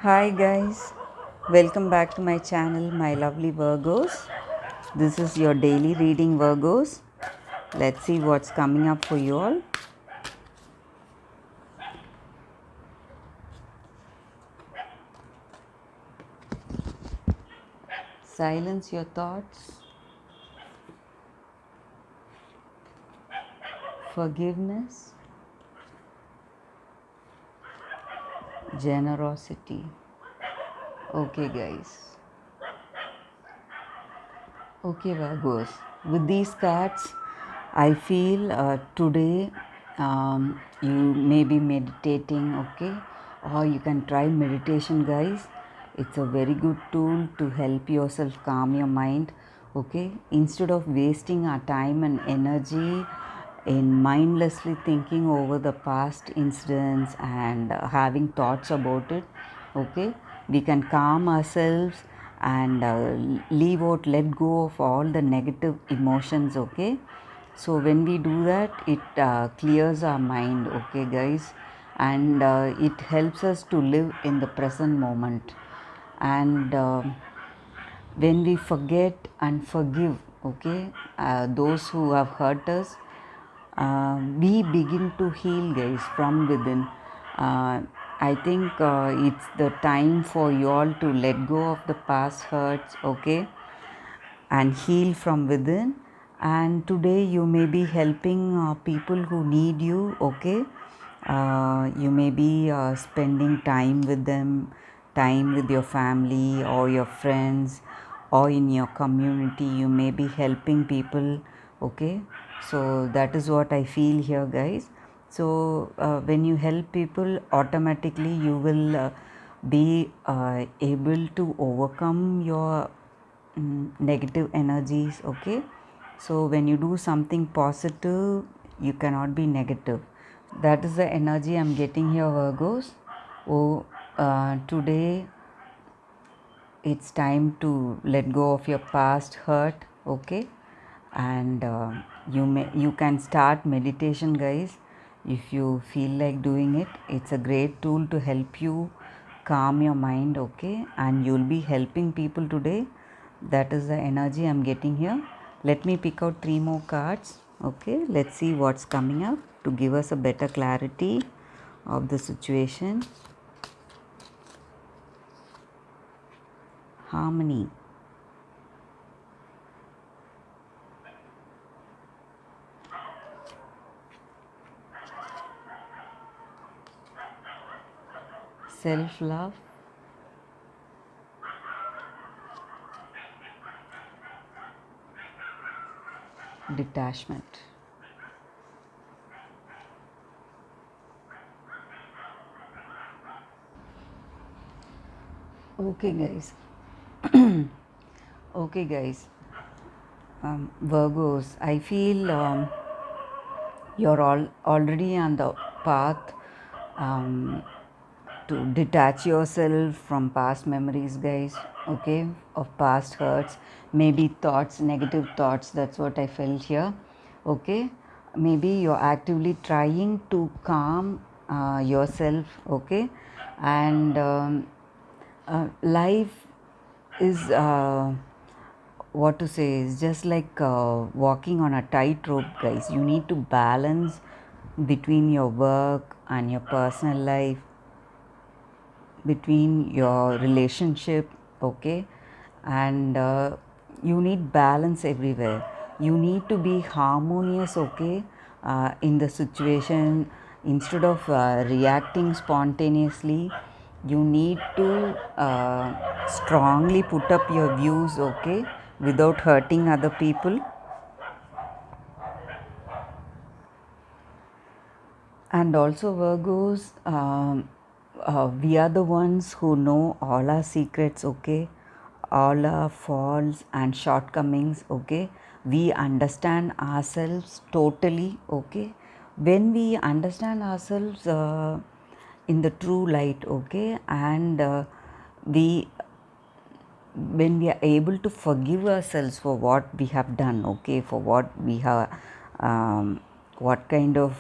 Hi guys, welcome back to my channel, my lovely Virgos. This is your daily reading, Virgos. Let's see what's coming up for you all. Silence your thoughts, forgiveness, generosity. Okay, guys. Okay, Virgos. With these cards, I feel today you may be meditating, okay, or you can try meditation, guys. It's a very good tool to help yourself calm your mind, okay. Instead of wasting our time and energy in mindlessly thinking over the past incidents and having thoughts about it, okay, we can calm ourselves and leave out, let go of all the negative emotions, okay. So when we do that, it clears our mind, okay guys, and it helps us to live in the present moment. And when we forget and forgive, okay, those who have hurt us, we begin to heal, guys, from within. I think it's the time for you all to let go of the past hurts, okay, and heal from within. And today you may be helping people who need you, okay. You may be spending time with them, time with your family or your friends, or in your community you may be helping people, okay. So that is what I feel here, guys. So when you help people, automatically you will be able to overcome your negative energies, okay. So when you do something positive, you cannot be negative. That is the energy I'm getting here, Virgos. Oh, today it's time to let go of your past hurt, okay. And you can start meditation, guys, if you feel like doing it. It's a great tool to help you calm your mind, okay, and you'll be helping people today. That is the energy I'm getting here. Let me pick out 3 more cards, okay. Let's see what's coming up to give us a better clarity of the situation. Harmony. Self-love. Detachment. Okay guys. Okay guys, Virgos, I feel you're already on the path to detach yourself from past memories, guys, okay, of past hurts, maybe thoughts, negative thoughts. That's what I felt here, okay. Maybe you're actively trying to calm yourself, okay. And life is what to say, is just like walking on a tightrope, guys. You need to balance between your work and your personal life, between your relationship, okay. And you need balance everywhere. You need to be harmonious, okay, in the situation. Instead of reacting spontaneously, you need to strongly put up your views, okay, without hurting other people. And also, Virgos, we are the ones who know all our secrets, okay, all our faults and shortcomings, okay. We understand ourselves totally, okay. When we understand ourselves in the true light, okay, and we when we are able to forgive ourselves for what we have done, okay, for what we have what kind of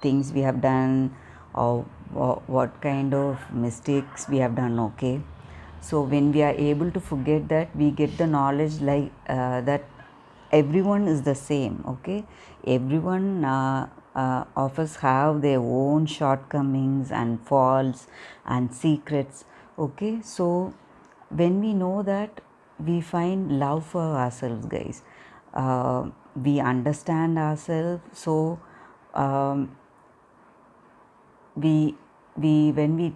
things we have done, or what kind of mistakes we have done. Okay, so when we are able to forget that, we get the knowledge like that everyone is the same. Okay, everyone of us have their own shortcomings and faults and secrets. Okay, so when we know that, we find love for ourselves, guys. We understand ourselves, so um, we when we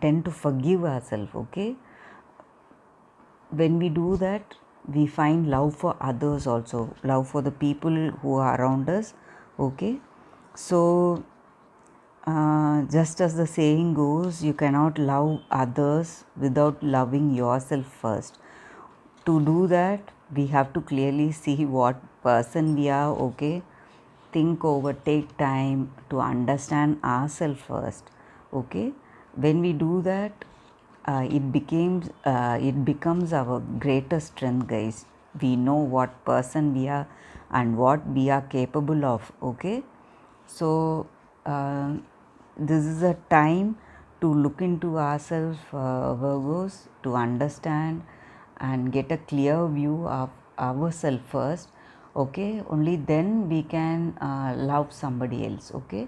tend to forgive ourselves. Okay, when we do that, we find love for others also, love for the people who are around us. Okay, so just as the saying goes, you cannot love others without loving yourself first. To do that, we have to clearly see what person we are. Okay, think over, take time to understand ourselves first. Okay, when we do that, it becomes our greatest strength, guys. We know what person we are and what we are capable of. Okay, so this is a time to look into ourselves, Virgos, to understand and get a clear view of ourselves first. Okay, only then we can love somebody else. Okay,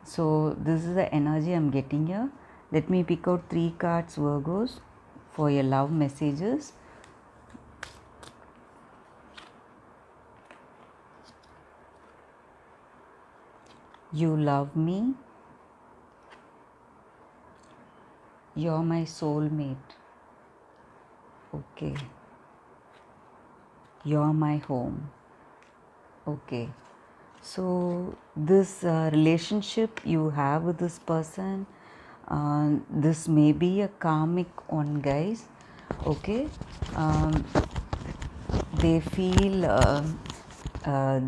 so this is the energy I'm getting here. Let me pick out 3 cards, Virgos, for your love messages. You love me. You're my soulmate. Okay. You're my home. Okay. So this relationship you have with this person, this may be a karmic one, guys. Okay, they feel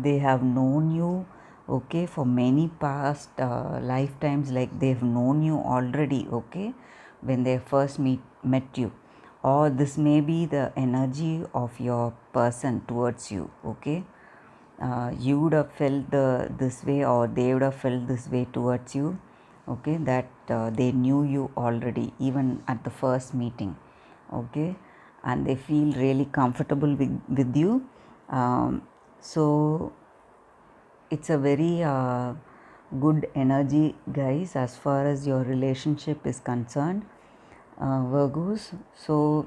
they have known you, okay, for many past lifetimes, like they've known you already. Okay, when they first met you, or this may be the energy of your person towards you. Okay, you would have felt this way, or they would have felt this way towards you. Okay, that they knew you already even at the first meeting. Okay, and they feel really comfortable with you. So it's a very good energy, guys, as far as your relationship is concerned, Virgos. So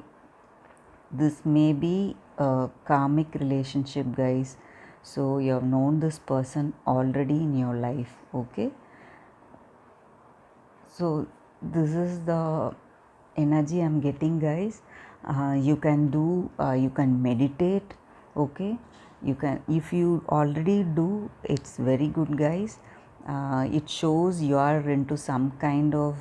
this may be a karmic relationship, guys. So you have known this person already in your life. Okay, so this is the energy I'm getting, guys. You can do, you can meditate. Okay, you can, if you already do, it's very good, guys. It shows you are into some kind of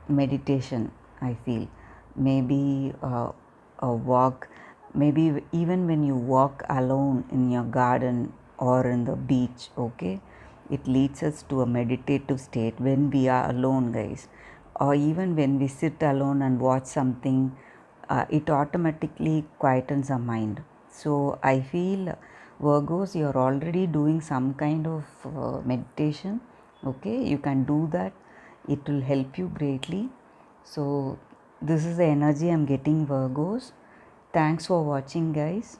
meditation, I feel. Maybe a walk, maybe even when you walk alone in your garden or in the beach. Okay, it leads us to a meditative state when we are alone, guys. Or even when we sit alone and watch something, it automatically quietens our mind. So I feel, Virgos, you're already doing some kind of meditation. Okay, you can do that, it will help you greatly. So this is the energy I'm getting, Virgos. Thanks for watching, guys.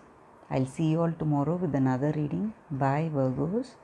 I'll see you all tomorrow with another reading. Bye, Virgos.